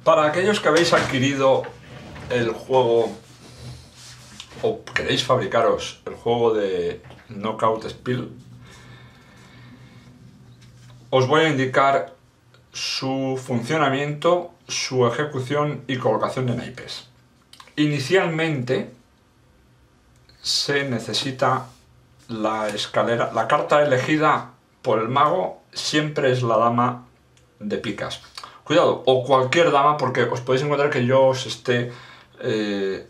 Para aquellos que habéis adquirido el juego o queréis fabricaros el juego de Knockout Spiel, os voy a indicar su funcionamiento, su ejecución y colocación de naipes. Inicialmente se necesita la escalera. La carta elegida por el mago siempre es la dama de picas. Cuidado, o cualquier dama, porque os podéis encontrar que yo os esté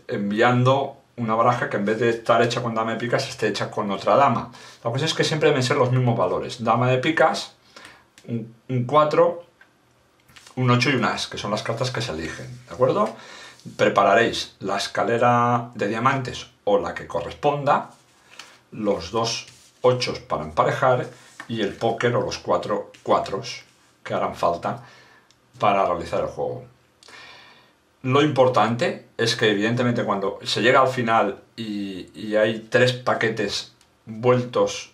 enviando una baraja que en vez de estar hecha con dama de picas esté hecha con otra dama. La cosa es que siempre deben ser los mismos valores. Dama de picas, un 4, un 8 y un as, que son las cartas que se eligen, ¿de acuerdo? Prepararéis la escalera de diamantes o la que corresponda, los dos 8 para emparejar y el póker o los 4 cuatros que harán falta para realizar el juego. Lo importante es que evidentemente cuando se llega al final y hay 3 paquetes vueltos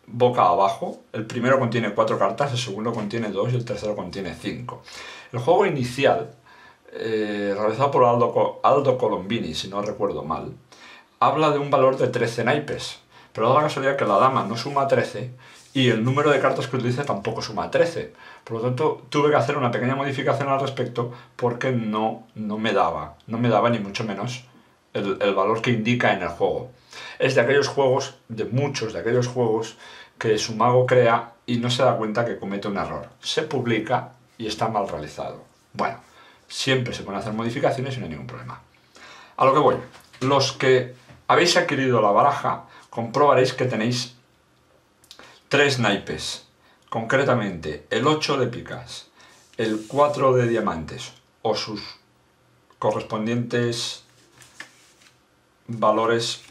boca abajo, el primero contiene 4 cartas, el segundo contiene 2 y el tercero contiene 5. El juego inicial, realizado por Aldo Colombini, si no recuerdo mal, habla de un valor de 13 naipes, pero da la casualidad que la dama no suma 13 y el número de cartas que utiliza tampoco suma 13. Por lo tanto, tuve que hacer una pequeña modificación al respecto porque no me daba ni mucho menos el valor que indica en el juego. Es de aquellos juegos, de muchos de aquellos juegos, que su mago crea y no se da cuenta que comete un error. Se publica y está mal realizado. Bueno, siempre se pueden hacer modificaciones y no hay ningún problema. A lo que voy. Los que habéis adquirido la baraja, comprobaréis que tenéis 3 naipes. Concretamente, el 8 de picas, el 4 de diamantes o sus correspondientes valores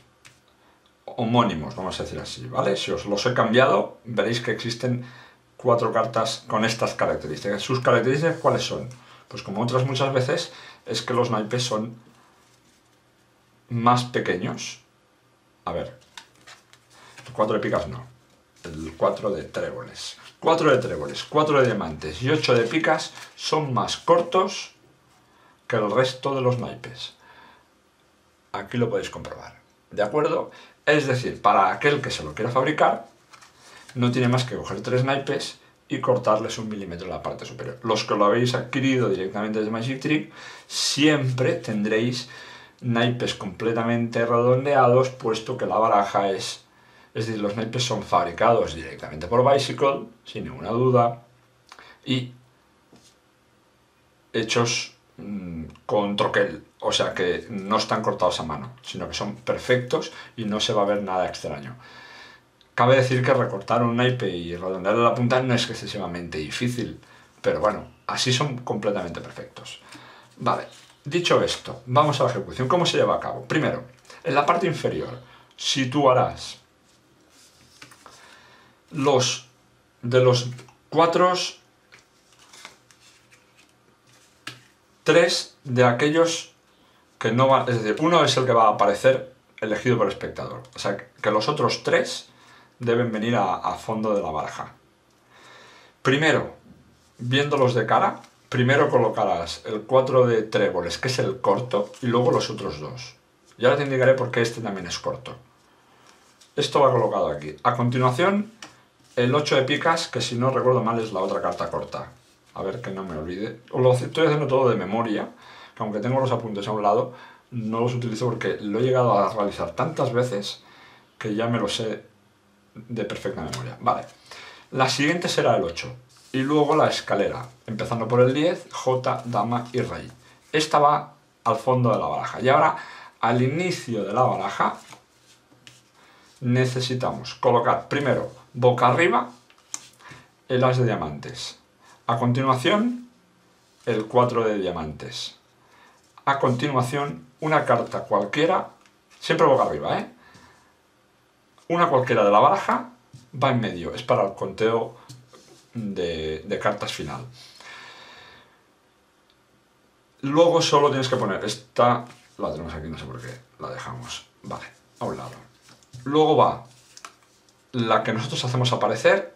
homónimos, vamos a decir así, ¿vale? Si os los he cambiado, veréis que existen 4 cartas con estas características. ¿Sus características cuáles son? Pues como otras muchas veces, es que los naipes son más pequeños. A ver, el 4 de picas no, el 4 de tréboles. 4 de tréboles, 4 de diamantes y 8 de picas son más cortos que el resto de los naipes. Aquí lo podéis comprobar, ¿de acuerdo? Es decir, para aquel que se lo quiera fabricar, no tiene más que coger 3 naipes y cortarles 1 milímetro en la parte superior. Los que lo habéis adquirido directamente desde Magic Trick, siempre tendréis naipes completamente redondeados, puesto que la baraja es decir, los naipes son fabricados directamente por Bicycle, sin ninguna duda, y hechos con troquel, o sea que no están cortados a mano, sino que son perfectos y no se va a ver nada extraño. Cabe decir que recortar un naipe y redondearle la punta no es excesivamente difícil, pero bueno, así son completamente perfectos. Vale, dicho esto, vamos a la ejecución. ¿Cómo se lleva a cabo? Primero, en la parte inferior situarás de los 4, 3 de aquellos que no van, es decir, uno es el que va a aparecer elegido por el espectador, o sea que los otros 3 deben venir a fondo de la baraja. Primero, viéndolos de cara, primero colocarás el 4 de tréboles, que es el corto, y luego los otros 2. Y ahora te indicaré por qué este también es corto. Esto va colocado aquí. A continuación, el 8 de picas, que si no recuerdo mal es la otra carta corta. A ver que no me olvide. Lo estoy haciendo todo de memoria, que aunque tengo los apuntes a un lado, no los utilizo porque lo he llegado a realizar tantas veces que ya me lo sé de perfecta memoria. Vale. La siguiente será el 8. Y luego la escalera, empezando por el 10, J, dama y rey. Esta va al fondo de la baraja. Y ahora, al inicio de la baraja, necesitamos colocar primero boca arriba el as de diamantes, a continuación el 4 de diamantes, a continuación una carta cualquiera, siempre boca arriba, una cualquiera de la baraja va en medio, es para el conteo de cartas final. Luego solo tienes que poner esta, la tenemos aquí, no sé por qué la dejamos, vale, a un lado. Luego va la que nosotros hacemos aparecer,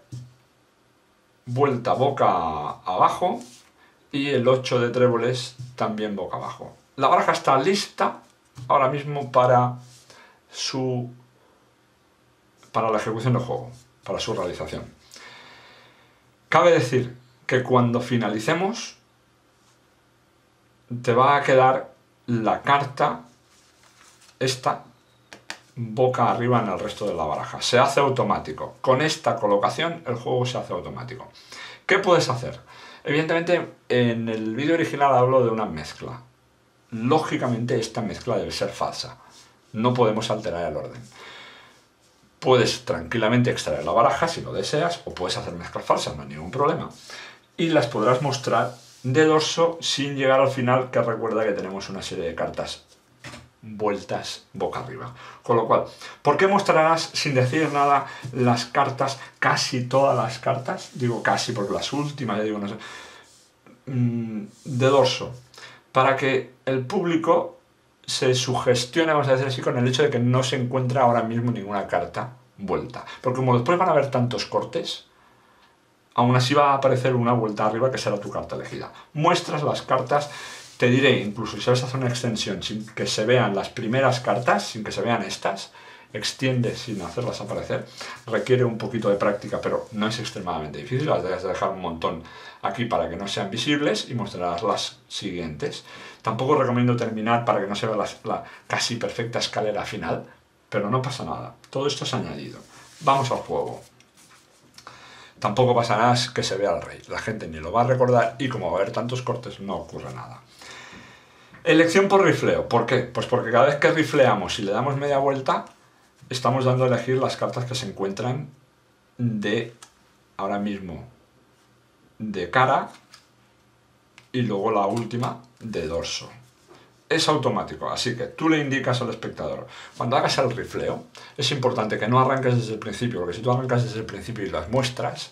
vuelta boca abajo, y el 8 de tréboles también boca abajo. La baraja está lista ahora mismo para la ejecución del juego, para su realización. Cabe decir que cuando finalicemos te va a quedar la carta esta boca arriba en el resto de la baraja. Se hace automático. Con esta colocación el juego se hace automático. ¿Qué puedes hacer? Evidentemente en el vídeo original hablo de una mezcla. Lógicamente esta mezcla debe ser falsa. No podemos alterar el orden. Puedes tranquilamente extraer la baraja si lo deseas, o puedes hacer mezclas falsas, no hay ningún problema. Y las podrás mostrar de dorso sin llegar al final, que recuerda que tenemos una serie de cartas vueltas boca arriba. Con lo cual, ¿por qué mostrarás sin decir nada las cartas, casi todas las cartas? Digo casi porque las últimas, ya digo, no sé, de dorso. Para que el público se sugestione, vamos a decir así, con el hecho de que no se encuentra ahora mismo ninguna carta vuelta. Porque como después van a haber tantos cortes, aún así va a aparecer una vuelta arriba que será tu carta elegida. Muestras las cartas, te diré, incluso si vas a hacer una extensión sin que se vean las primeras cartas, sin que se vean estas, extiende sin hacerlas aparecer. Requiere un poquito de práctica, pero no es extremadamente difícil. Las debes de dejar un montón aquí para que no sean visibles y mostrarás las siguientes. Tampoco recomiendo terminar para que no se vea la casi perfecta escalera final, pero no pasa nada. Todo esto es añadido. Vamos al juego. Tampoco pasa nada que se vea el rey. La gente ni lo va a recordar y como va a haber tantos cortes no ocurre nada. Elección por rifleo. ¿Por qué? Pues porque cada vez que rifleamos y le damos media vuelta, estamos dando a elegir las cartas que se encuentran ahora mismo, de cara, y luego la última de dorso. Es automático, así que tú le indicas al espectador. Cuando hagas el rifleo, es importante que no arranques desde el principio, porque si tú arrancas desde el principio y las muestras,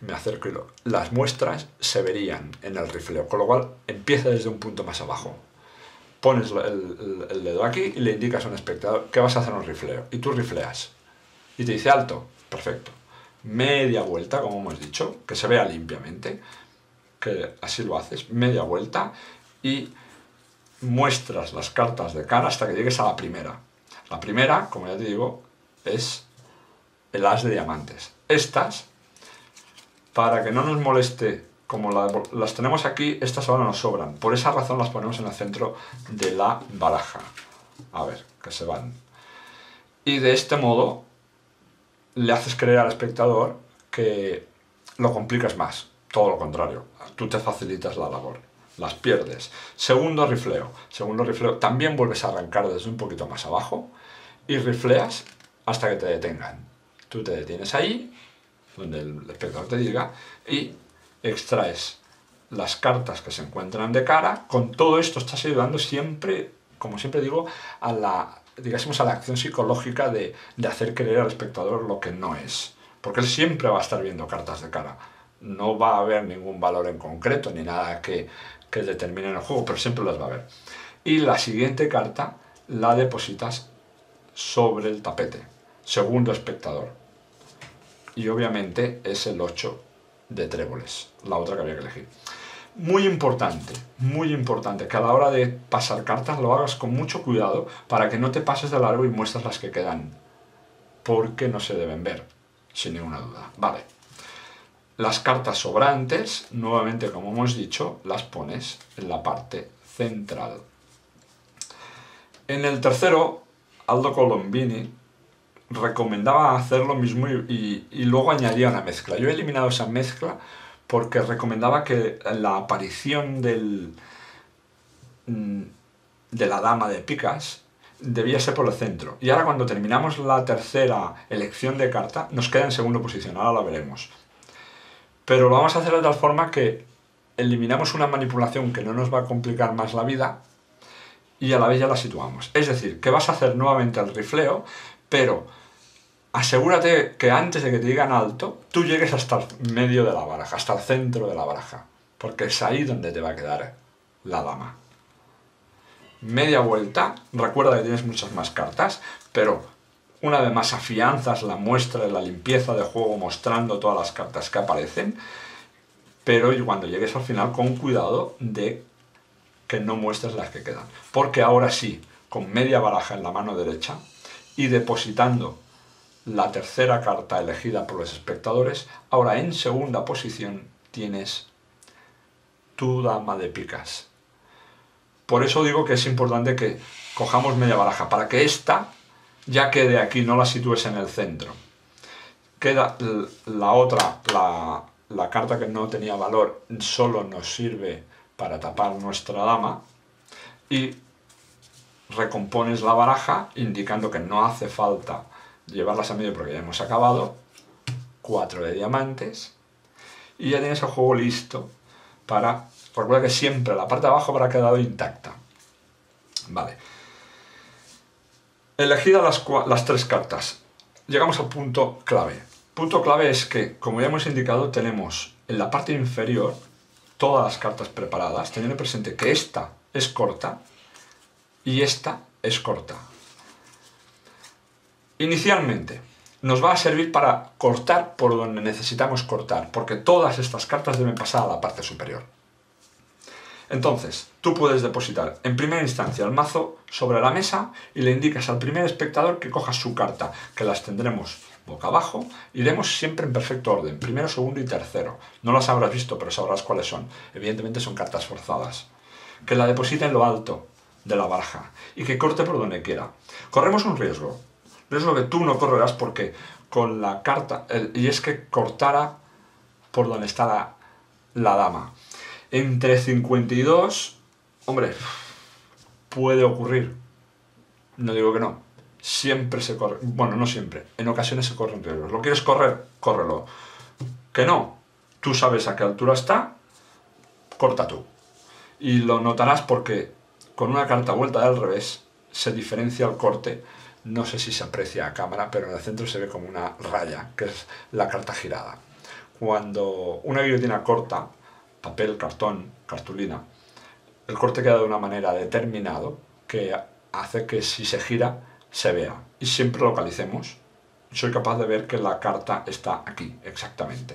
me acerco y las muestras se verían en el rifleo, con lo cual empieza desde un punto más abajo. Pones el dedo aquí y le indicas a un espectador que vas a hacer un rifleo, y tú rifleas. Y te dice alto, perfecto. Media vuelta, como hemos dicho, que se vea limpiamente, que así lo haces, media vuelta, y muestras las cartas de cara hasta que llegues a la primera. La primera, como ya te digo, es el as de diamantes. Estas, para que no nos moleste, como las tenemos aquí, estas ahora nos sobran. Por esa razón las ponemos en el centro de la baraja. A ver, que se van. Y de este modo le haces creer al espectador que lo complicas más. Todo lo contrario, tú te facilitas la labor. Las pierdes. Segundo rifleo. Segundo rifleo, también vuelves a arrancar desde un poquito más abajo y rifleas hasta que te detengan. Tú te detienes ahí, donde el espectador te diga, y extraes las cartas que se encuentran de cara. Con todo esto estás ayudando siempre, como siempre digo, a la acción psicológica de hacer creer al espectador lo que no es. Porque él siempre va a estar viendo cartas de cara. No va a haber ningún valor en concreto, ni nada que determine el juego, pero siempre las va a ver. Y la siguiente carta la depositas sobre el tapete. Segundo espectador. Y obviamente es el 8 de tréboles, la otra que había que elegir. Muy importante que a la hora de pasar cartas lo hagas con mucho cuidado para que no te pases de largo y muestres las que quedan, porque no se deben ver, sin ninguna duda. Vale. Las cartas sobrantes, nuevamente como hemos dicho, las pones en la parte central. En el tercero, Aldo Colombini recomendaba hacer lo mismo y luego añadía una mezcla. Yo he eliminado esa mezcla porque recomendaba que la aparición de la dama de picas debía ser por el centro. Y ahora cuando terminamos la tercera elección de carta, nos queda en segunda posición, ahora la veremos. Pero lo vamos a hacer de tal forma que eliminamos una manipulación que no nos va a complicar más la vida y a la vez ya la situamos. Es decir, que vas a hacer nuevamente el rifleo, pero asegúrate que antes de que te digan alto, tú llegues hasta el medio de la baraja, hasta el centro de la baraja, porque es ahí donde te va a quedar la dama. Media vuelta, recuerda que tienes muchas más cartas, pero una vez más afianzas la muestra de la limpieza de juego mostrando todas las cartas que aparecen pero cuando llegues al final con cuidado de que no muestres las que quedan. Porque ahora sí, con media baraja en la mano derecha y depositando la tercera carta elegida por los espectadores, ahora en segunda posición tienes tu dama de picas. Por eso digo que es importante que cojamos media baraja, para que esta ya quede aquí, no la sitúes en el centro. Queda la otra, la carta que no tenía valor, solo nos sirve para tapar nuestra dama, y recompones la baraja indicando que no hace falta llevarlas a medio porque ya hemos acabado. 4 de diamantes y ya tienes el juego listo para... Recuerda que siempre la parte de abajo habrá quedado intacta. Vale. Elegidas las 3 cartas, llegamos al punto clave. Punto clave es que, como ya hemos indicado, tenemos en la parte inferior todas las cartas preparadas, teniendo presente que esta es corta y esta es corta. Inicialmente nos va a servir para cortar por donde necesitamos cortar, porque todas estas cartas deben pasar a la parte superior. Entonces, tú puedes depositar en primera instancia el mazo sobre la mesa y le indicas al primer espectador que coja su carta, que las tendremos boca abajo, iremos siempre en perfecto orden, primero, segundo y tercero. No las habrás visto, pero sabrás cuáles son. Evidentemente son cartas forzadas. Que la deposite en lo alto de la baraja y que corte por donde quiera. Corremos un riesgo que tú no correrás porque con la carta, y es que cortara por donde está la dama. Entre 52, hombre, puede ocurrir. No digo que no. Siempre se corre. Bueno, no siempre. En ocasiones se corren riesgos. ¿Lo quieres correr? Córrelo. Que no. Tú sabes a qué altura está, corta tú. Y lo notarás porque con una carta vuelta del revés se diferencia el corte. No sé si se aprecia a cámara, pero en el centro se ve como una raya, que es la carta girada. Cuando una guillotina corta, papel, cartón, cartulina, el corte queda de una manera determinada que hace que si se gira se vea y siempre localicemos. Soy capaz de ver que la carta está aquí, exactamente.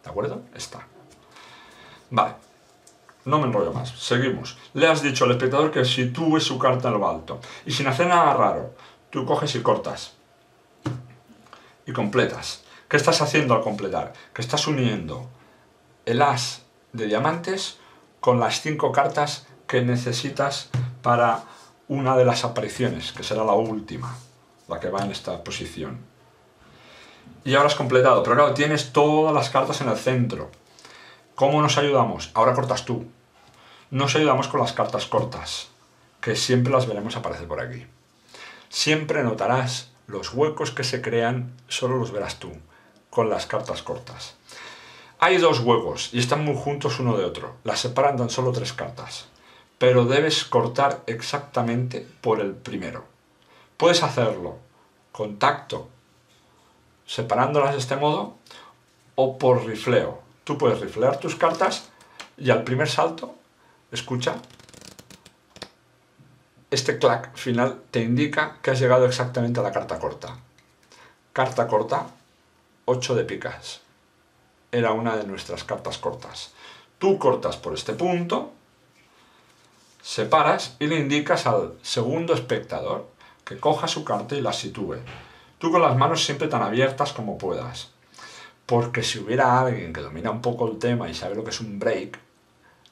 ¿De acuerdo? Está. Vale. No me enrollo más. Seguimos. Le has dicho al espectador que sitúe su carta en lo alto. Y sin hacer nada raro, tú coges y cortas. Y completas. ¿Qué estás haciendo al completar? Que estás uniendo el as de diamantes con las 5 cartas que necesitas para una de las apariciones, que será la última, la que va en esta posición. Y ahora has completado, pero claro, tienes todas las cartas en el centro. ¿Cómo nos ayudamos? Ahora cortas tú. Nos ayudamos con las cartas cortas, que siempre las veremos aparecer por aquí. Siempre notarás los huecos que se crean, solo los verás tú, con las cartas cortas. Hay 2 huecos y están muy juntos uno de otro. Las separan tan solo 3 cartas. Pero debes cortar exactamente por el primero. Puedes hacerlo con tacto, separándolas de este modo, o por rifleo. Tú puedes riflear tus cartas y al primer salto, escucha, este clac final te indica que has llegado exactamente a la carta corta. Carta corta, 8 de picas. Era una de nuestras cartas cortas. Tú cortas por este punto, separas y le indicas al segundo espectador que coja su carta y la sitúe. Tú con las manos siempre tan abiertas como puedas. Porque si hubiera alguien que domina un poco el tema y sabe lo que es un break,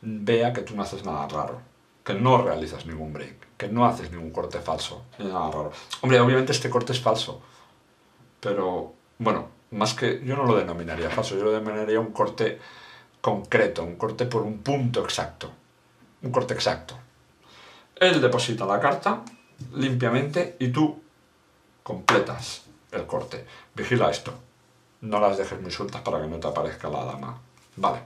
vea que tú no haces nada raro. Que no realizas ningún break. Que no haces ningún corte falso. Ni nada raro. Hombre, obviamente este corte es falso. Pero, bueno, más que yo no lo denominaría falso. Yo lo denominaría un corte concreto. Un corte por un punto exacto. Un corte exacto. Él deposita la carta limpiamente y tú completas el corte. Vigila esto. No las dejes muy sueltas para que no te aparezca la dama. Vale.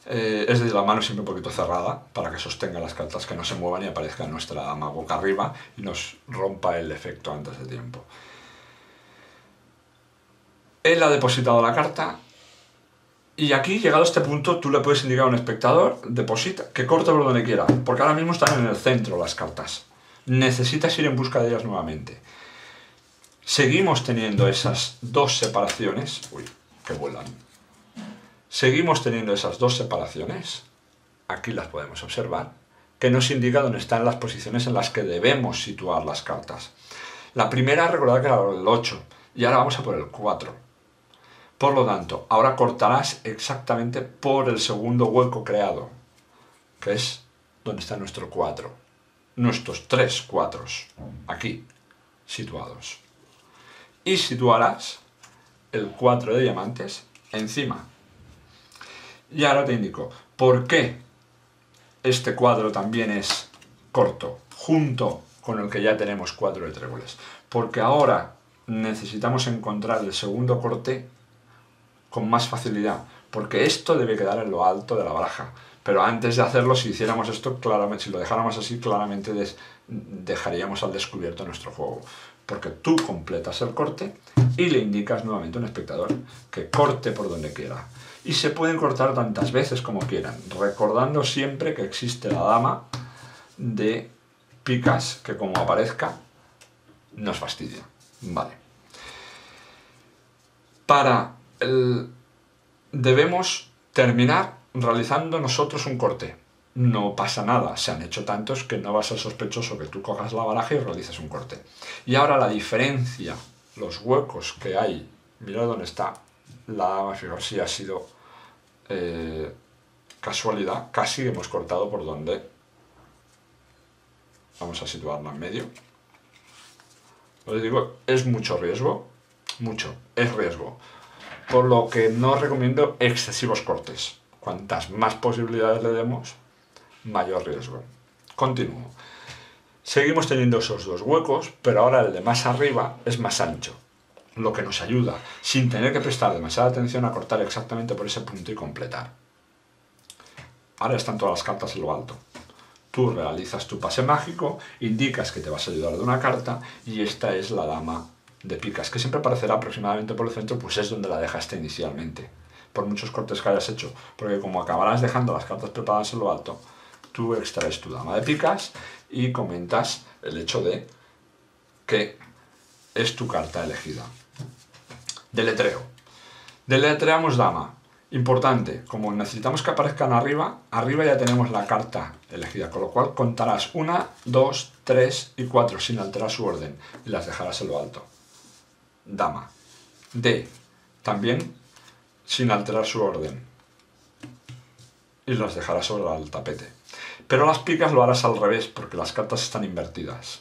Es decir, la mano siempre un poquito cerrada para que sostenga las cartas, que no se muevan y aparezca nuestra dama boca arriba y nos rompa el efecto antes de tiempo. Él ha depositado la carta y aquí, llegado a este punto, tú le puedes indicar a un espectador, deposita, que corte por donde quiera, porque ahora mismo están en el centro las cartas. Necesitas ir en busca de ellas nuevamente. Seguimos teniendo esas 2 separaciones, uy, que vuelan, Seguimos teniendo esas dos separaciones, aquí las podemos observar, que nos indica dónde están las posiciones en las que debemos situar las cartas. La primera, recordad que era el 8, y ahora vamos a por el 4. Por lo tanto, ahora cortarás exactamente por el segundo hueco creado, que es donde está nuestro 4. Nuestros 3 cuatros, aquí, situados. Y situarás el 4 de diamantes encima. Y ahora te indico, ¿por qué este cuadro también es corto, junto con el que ya tenemos 4 de tréboles? Porque ahora necesitamos encontrar el segundo corte con más facilidad, porque esto debe quedar en lo alto de la baraja. Pero antes de hacerlo, si hiciéramos esto, claramente, si lo dejáramos así, claramente dejaríamos al descubierto nuestro juego. Porque tú completas el corte y le indicas nuevamente a un espectador que corte por donde quiera. Y se pueden cortar tantas veces como quieran, recordando siempre que existe la dama de picas, que como aparezca, nos fastidia. Vale. Debemos terminar realizando nosotros un corte. No pasa nada, se han hecho tantos que no va a ser sospechoso que tú cojas la baraja y realices un corte. Y ahora la diferencia, los huecos que hay, mirad dónde está la dama, fijaos si ha sido casualidad, casi hemos cortado por donde vamos a situarla en medio. Os digo, es mucho riesgo, es riesgo, por lo que no recomiendo excesivos cortes. Cuantas más posibilidades le demos, mayor riesgo. Continúo. Seguimos teniendo esos dos huecos, pero ahora el de más arriba es más ancho, lo que nos ayuda, sin tener que prestar demasiada atención, a cortar exactamente por ese punto y completar. Ahora están todas las cartas en lo alto. Tú realizas tu pase mágico, indicas que te vas a ayudar de una carta, y esta es la dama de picas, que siempre aparecerá aproximadamente por el centro, pues es donde la dejaste inicialmente, por muchos cortes que hayas hecho, porque como acabarás dejando las cartas preparadas en lo alto, tú extraes tu dama de picas y comentas el hecho de que es tu carta elegida. Deletreo. Deletreamos dama. Importante, como necesitamos que aparezcan arriba ya tenemos la carta elegida, con lo cual contarás 1, 2, 3 y 4 sin alterar su orden y las dejarás en lo alto. Dama. D. También sin alterar su orden y las dejarás sobre el tapete. Pero las picas lo harás al revés, porque las cartas están invertidas.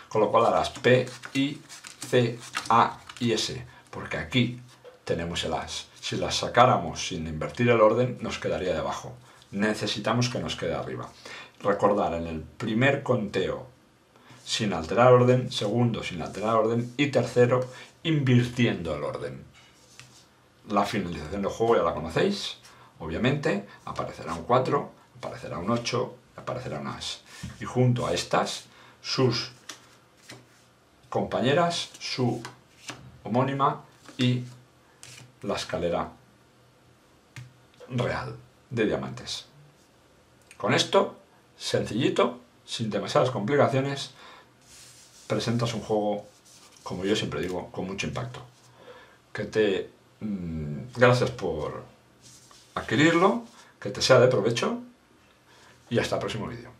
Con lo cual harás P, I, C, A y S, porque aquí tenemos el as. Si las sacáramos sin invertir el orden, nos quedaría debajo. Necesitamos que nos quede arriba. Recordar, en el primer conteo, sin alterar orden, segundo, sin alterar orden, y tercero, invirtiendo el orden. La finalización del juego ya la conocéis. Obviamente, aparecerá un 4, aparecerá un 8, aparecerá un as. Y junto a estas, sus compañeras, su homónima y la escalera real de diamantes. Con esto, sencillito, sin demasiadas complicaciones, presentas un juego, como yo siempre digo, con mucho impacto. Gracias por adquirirlo, que te sea de provecho y hasta el próximo vídeo.